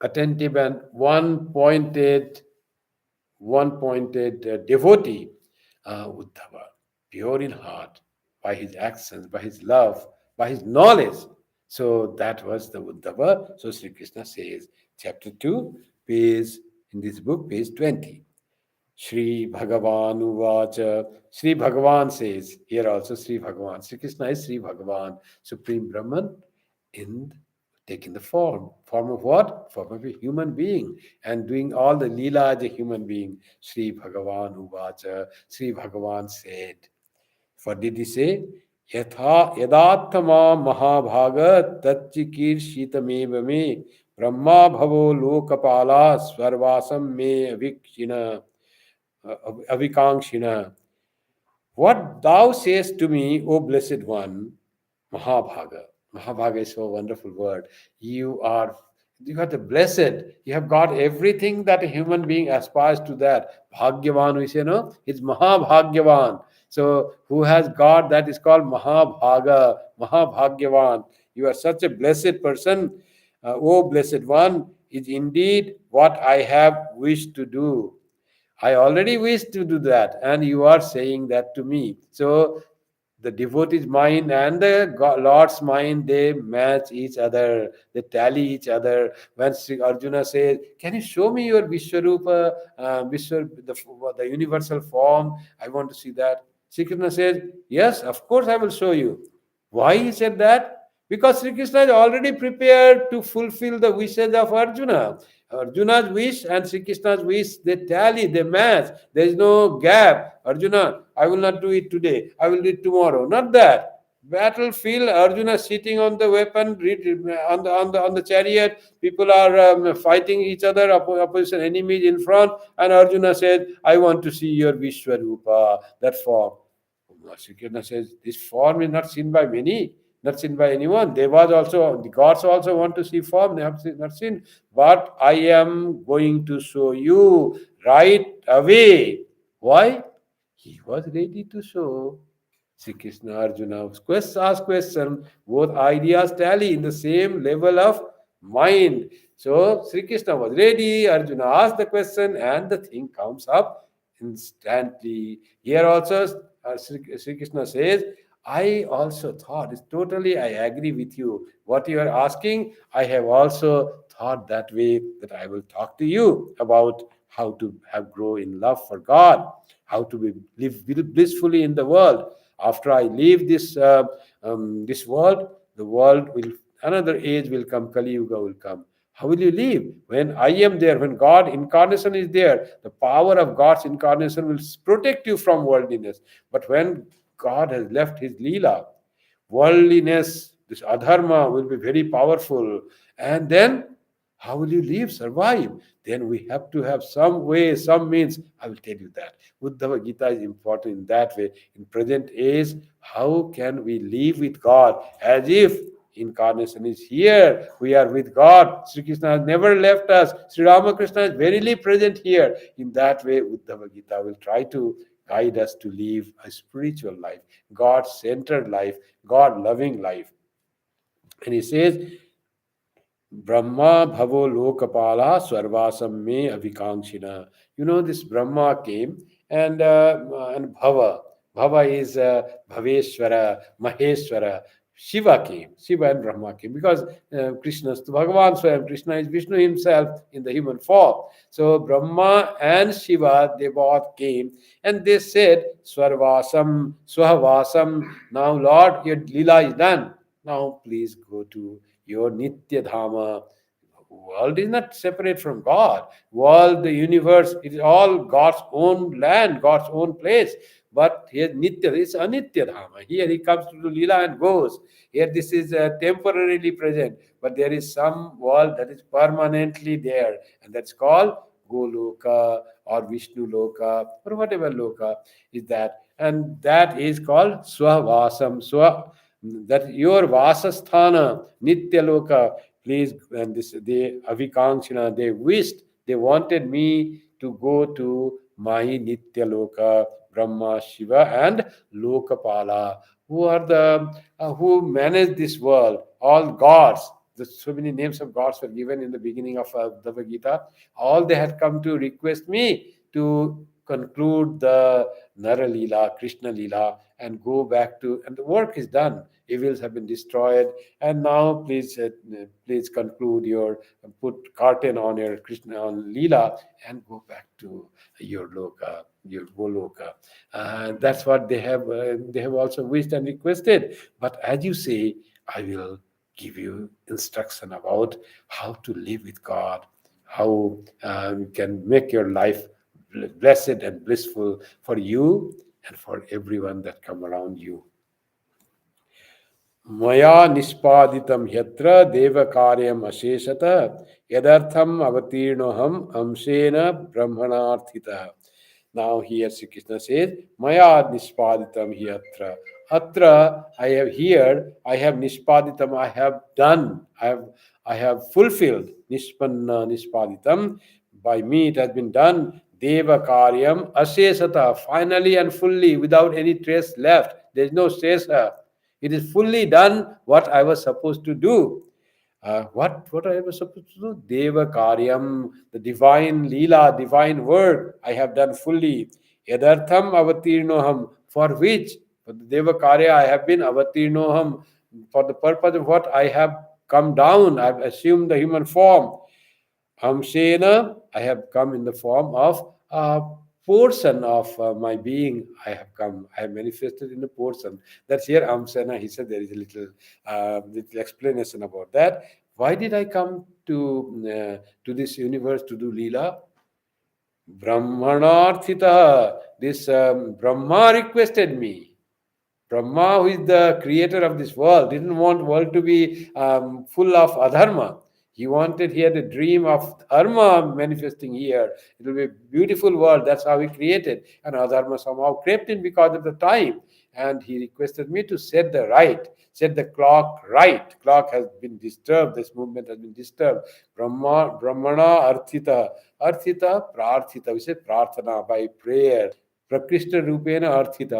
attentive and one pointed devotee, Uddhava, pure in heart, by his actions, by his love, by his knowledge. So that was the Uddhava. So Sri Krishna says, chapter 2, page in this book, page 20. Shri Bhagavan Uvacha. Sri Bhagavan says, here also Sri Bhagavan. Sri Krishna is Sri Bhagavan, Supreme Brahman, in taking the form of what? Form of a human being, and doing all the leela as a human being. Sri Bhagavan Uvacha. Sri Bhagavan said, what did he say? Yadatma Mahabhaga Tatchikir Shitameva me Brahma Bhavo Lokapala Swarvasam me Avikangshina. What thou sayest to me, O Blessed One, Mahabhaga. Mahabhaga is so wonderful word. You are the blessed. You have got everything that a human being aspires to that. Bhagyavan, we say, no? It's Mahabhagyavan. So who has got that is called Mahabhaga, Mahabhagyavan. You are such a blessed person. O Blessed One, is indeed what I have wished to do. I already wish to do that, and you are saying that to me. So the devotee's mind and the Lord's mind, they match each other, they tally each other. When Sri Arjuna says, can you show me your Vishwarupa, the universal form? I want to see that. Sri Krishna says, yes, of course I will show you. Why he said that? Because Sri Krishna is already prepared to fulfill the wishes of Arjuna. Arjuna's wish and Sri Krishna's wish, they tally, they match. There is no gap. Arjuna, I will not do it today. I will do it tomorrow. Not that. Battlefield, Arjuna sitting on the weapon, on the chariot. People are fighting each other, opposition enemies in front, and Arjuna said, "I want to see your Vishwarupa, that form." Sri Krishna says, "This form is not seen by many." Not seen by anyone. The gods also want to see form. They have not seen. But I am going to show you right away. Why? He was ready to show. Sri Krishna Arjuna ask question. Both ideas tally in the same level of mind. So Sri Krishna was ready. Arjuna asked the question, and the thing comes up instantly. Here also, Sri Krishna says, I also thought, it's totally, I agree with you. What you are asking, I have also thought that way, that I will talk to you about how to have grow in love for God, how to live blissfully in the world. After I leave this world, the world will, another age will come, Kali Yuga will come. How will you live? When I am there, when God incarnation is there, the power of God's incarnation will protect you from worldliness. But when God has left his Leela, worldliness, this adharma will be very powerful. And then how will you live, survive? Then we have to have some way, some means. I will tell you that. Uddhava Gita is important in that way. In present age, how can we live with God as if incarnation is here? We are with God. Sri Krishna has never left us. Sri Ramakrishna is verily present here. In that way, Uddhava Gita will try to guide us to live a spiritual life, God-centered life, God-loving life. And he says, Brahma Bhavo Lokapala Swarvasam Me Avikangshina. You know, this Brahma came and Bhava. Bhava is Bhaveshwara, Maheshwara. Shiva came. Shiva and Brahma came because Krishna's to Bhagavan Swayam. Krishna is Vishnu himself in the human form. So Brahma and Shiva, they both came and they said, Swarvasam, Swahavasam. Now, Lord, your Leela is done. Now, please go to your Nitya Dhama. World is not separate from God. World, the universe, it is all God's own land, God's own place. But here Nitya is Anitya Dhama. Here he comes to do Leela and goes. Here this is temporarily present. But there is some world that is permanently there. And that's called Goloka or Vishnu Loka or whatever Loka is that. And that is called Swavasam. that your Vasasthana, Nityaloka, please, and this, they, Avikanksina, they wished, they wanted me to go to my Nityaloka, Brahma, Shiva, and Lokapala, who are the who manage this world, all gods. So many names of gods were given in the beginning of Uddhava Gita. All they had come to request me to conclude the Nara Leela, Krishna Leela, and go back to, and the work is done. Evils have been destroyed, and now please conclude your, put curtain on your Krishna on Leela, and go back to your Loka, your Goloka. That's what they have. They have also wished and requested. But as you say, I will give you instruction about how to live with God, how you can make your life blessed and blissful for you and for everyone that come around you. मया निष्पादितं ह्यत्र देवकार्यम् अशेषत यदर्थम अवतीर्णोहम अंशेन ब्रह्मणार्थितः. Now here Sri Krishna says, Maya nispaditam hyatra. Atra, I have here, I have nispaditam, I have done, I have fulfilled. Nispanna nispaditam. By me it has been done. Deva karyam asesata. Finally and fully, without any trace left. There is no sesa. It is fully done what I was supposed to do. What I was supposed to do? Deva Karyam, the divine Leela, divine word, I have done fully. Yadartham avatirnoham, for which, for the Deva Karya, I have been avatirnoham, for the purpose of what I have come down, I have assumed the human form. Amshena, I have come in the form of a portion of my being. I have come, I have manifested in a portion. That's here Amsena. He said there is a little explanation about that. Why did I come to this universe to do Leela? Brahmanarthita. This Brahma requested me. Brahma, who is the creator of this world, didn't want world to be full of adharma. He had a dream of dharma manifesting here. It will be a beautiful world. That's how he created. And adharma somehow crept in because of the time. And he requested me to set the clock right. Clock has been disturbed. This movement has been disturbed. Brahmana arthita. Arthita, prarthita. We say prarthana, by prayer. Prakrishna rupena arthita.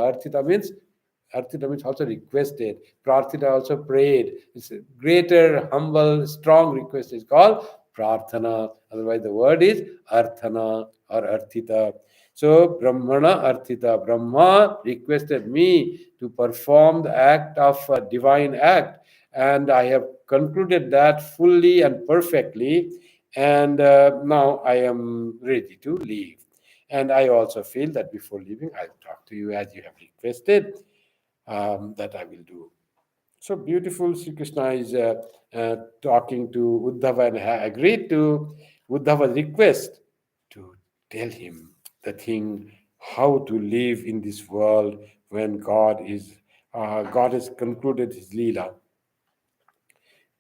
Arthita means also requested. Prarthita also prayed. It's a greater, humble, strong request is called prarthana. Otherwise, the word is arthana or arthita. So, Brahmana arthita. Brahma requested me to perform the act of a divine act. And I have concluded that fully and perfectly. And now I am ready to leave. And I also feel that before leaving, I'll talk to you as you have requested. That I will do. So beautiful. Sri Krishna is talking to Uddhava and agreed to Uddhava's request to tell him the thing how to live in this world when God has concluded his Leela.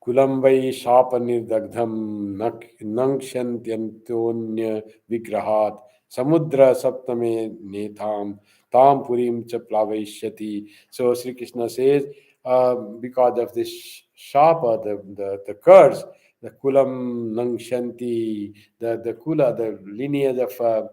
कुलंबै शाप निर्दग्धम नंक्ष्यन्त्यन्तोन्य विग्रहात् समुद्र सप्तमे Netam tam purim cha plaveshyati. So Sri Krishna says, because of this shapa, the curse, the kulam nangshanti, the kula, the lineage of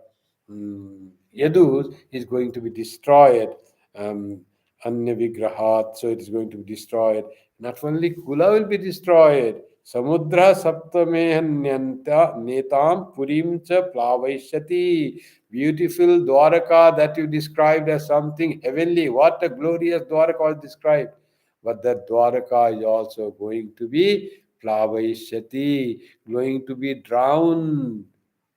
Yadus is going to be destroyed. Anya vigrahat, so it is going to be destroyed. Not only Kula will be destroyed, Samudra Saptamehanyanta Netam Purim cha Plavaishyati. Beautiful Dwaraka that you described as something heavenly. What a glorious Dwaraka was described. But that Dwaraka is also going to be Plavaishyati, going to be drowned.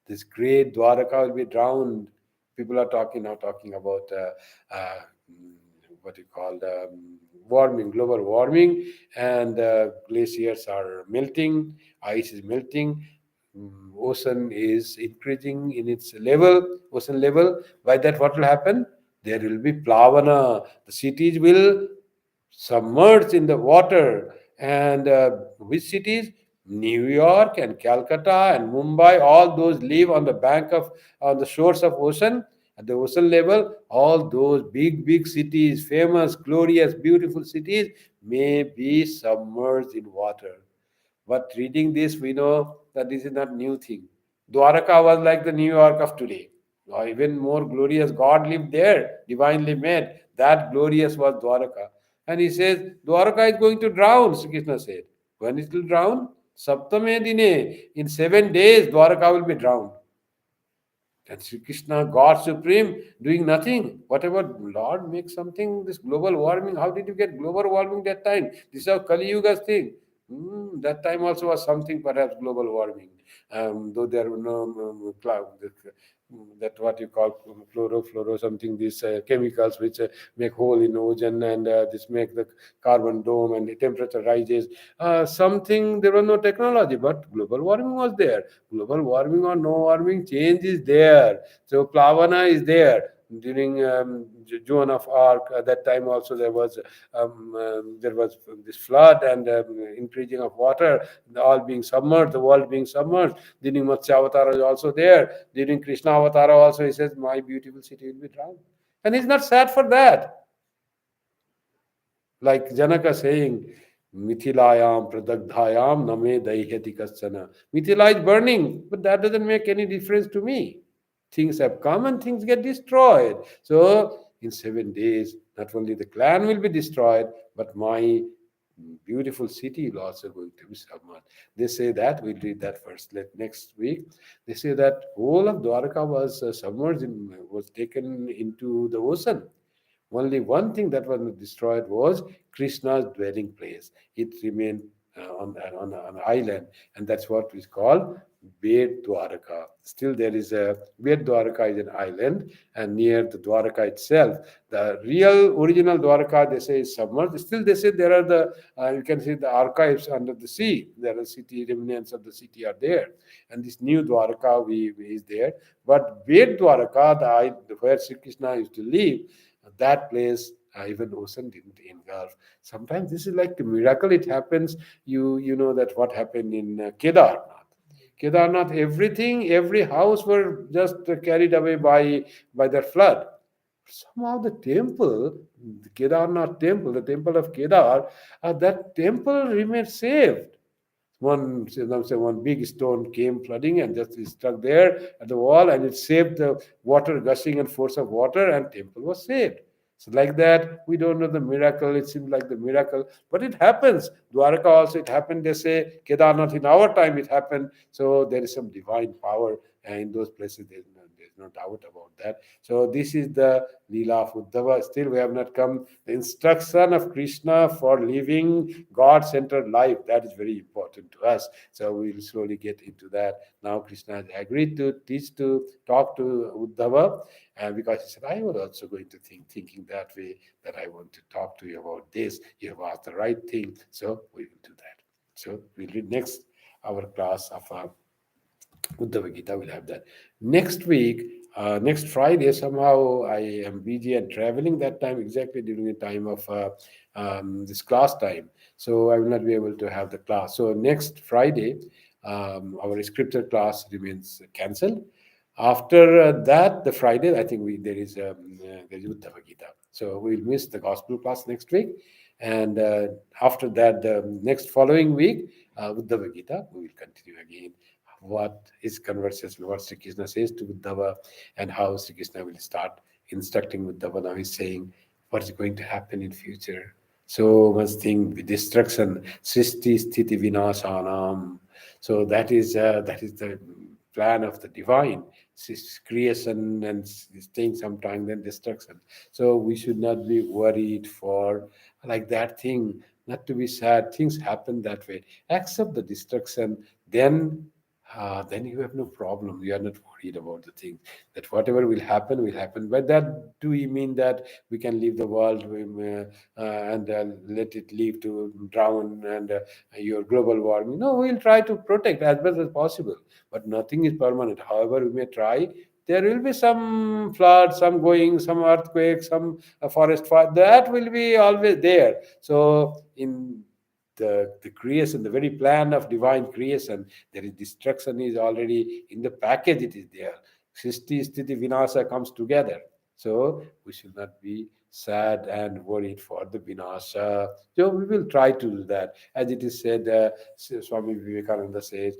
This great Dwaraka will be drowned. People are talking about what you call warming, global warming, and glaciers are melting, ice is melting, ocean is increasing in its level, ocean level. By that, what will happen? There will be plavana. The cities will submerge in the water. And which cities? New York and Calcutta and Mumbai, all those live on the shores of ocean, At the ocean level, all those big, big cities, famous, glorious, beautiful cities, may be submerged in water. But reading this, we know that this is not new thing. Dwaraka was like the New York of today. Or even more glorious, God lived there, divinely made. That glorious was Dwaraka. And he says, Dwaraka is going to drown, Sri Krishna said. When it will drown? Saptame Dine. In 7 days, Dwaraka will be drowned. And Sri Krishna, God Supreme, doing nothing. Whatever Lord makes something, this global warming, how did you get global warming that time? This is how Kali Yuga's thing. That time also was something, perhaps global warming. Though there were no cloud, that what you call fluoro, something, these chemicals which make hole in ozone, and this make the carbon dome, and the temperature rises. Something, there was no technology, but global warming was there. Global warming or no warming, change is there. So Plavana is there. During Joan of Arc, at that time also there was this flood and increasing of water, all being submerged, the world being submerged. During Matsya Avatar is also there. During Krishna Avatar also, he says, "My beautiful city will be drowned," and he's not sad for that. Like Janaka saying, Mithilayam pradagdhayam name daihati kasana. Mithila is burning, but that doesn't make any difference to me. Things have come and things get destroyed. So in 7 days, not only the clan will be destroyed, but my beautiful city will also going to be submerged. They say that, we'll read that first next week. They say that whole of Dwarka was submerged, was taken into the ocean. Only one thing that was destroyed was Krishna's dwelling place. It remained on an island, and that's what is called Bed Dwaraka. Still, there is a Bed Dwaraka is an island, and near the Dwaraka itself, the real original Dwaraka, they say, is submerged. Still, they say there are the you can see the archives under the sea. There are city remnants of the city are there, and this new Dwaraka is there. But Bed Dwaraka, where Sri Krishna used to live, that place, even ocean didn't engulf. Sometimes this is like a miracle. It happens. You know that what happened in Kedarnath. Kedarnath, everything, every house were just carried away by the flood. Somehow the temple, the Kedarnath temple, the temple of Kedar, that temple remained saved. One big stone came flooding and just struck there at the wall, and it saved the water gushing and force of water, and temple was saved. So like that, we don't know the miracle. It seems like the miracle, but it happens. Dwaraka also it happened. They say Kedarnath in our time it happened. So there is some divine power in those places. There's no doubt about that. So this is the Leela of Uddhava. Still, we have not come. The instruction of Krishna for living God-centered life, that is very important to us. So we will slowly get into that. Now Krishna has agreed to talk to Uddhava, because he said, I was also going to thinking that way, that I want to talk to you about this. You have asked the right thing, so we will do that. So we'll read next our class of Uddhava Gita. Will have that next week. Next Friday, somehow I am busy and traveling that time, exactly during the time of this class time. So I will not be able to have the class. So next Friday, our scripture class remains cancelled. After that, the Friday, I think there is Uddhava Gita. So we'll miss the gospel class next week. And after that, the next following week, Uddhava Gita, we will continue again what is conversation, what Sri Krishna says to Uddhava, and how Sri Krishna will start instructing Uddhava. Now he's saying what is going to happen in future. So much thing with destruction, Srishti Sthiti Vinasanam. So that is the plan of the divine. Creation and staying sometime, then destruction. So we should not be worried for like that thing, not to be sad. Things happen that way. Accept the destruction, then you have no problem. You are not worried about the things. That whatever will happen, will happen. But that do we mean that we can leave the world and let it leave to drown and your global warming? No, we'll try to protect as much as possible. But nothing is permanent. However, we may try. There will be some flood, some going, some earthquake, some forest fire. That will be always there. So in the creation, the very plan of divine creation, there is destruction is already in the package, it is there. Sisti, Sthiti, Vinasa comes together. So we should not be sad and worried for the Vinasa. So we will try to do that. As it is said, Swami Vivekananda says,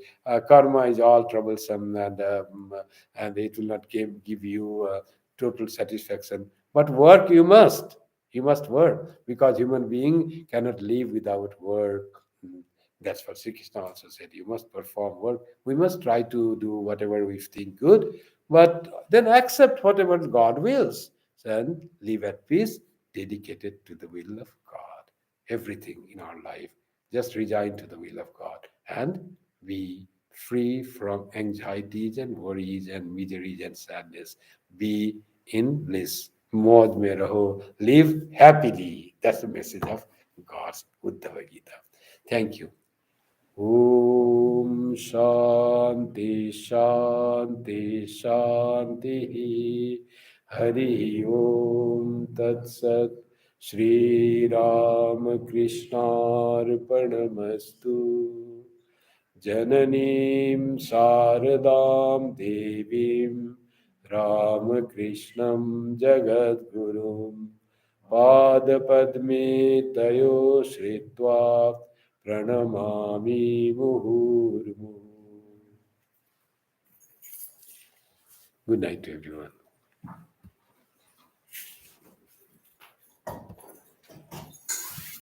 karma is all troublesome, and it will not give you total satisfaction. But work you must. You must work, because human being cannot live without work. That's what Sri Krishna also said. You must perform work. We must try to do whatever we think good, but then accept whatever God wills and live at peace, dedicated to the will of God. Everything in our life, just resign to the will of God and be free from anxieties and worries and miseries and sadness. Be in bliss. Maud mein raho. Live happily. That's the message of God's Uddhava Gita. Thank you. Om Shanti Shanti Shanti Hari Om Tat Sat Shri Ram Krishna Arpanamastu Jananim Sharadam Devim Ramakrishnam Jagadgurum Padpadme Tayo Shritva Pranamami Muhurmu. Good night to everyone.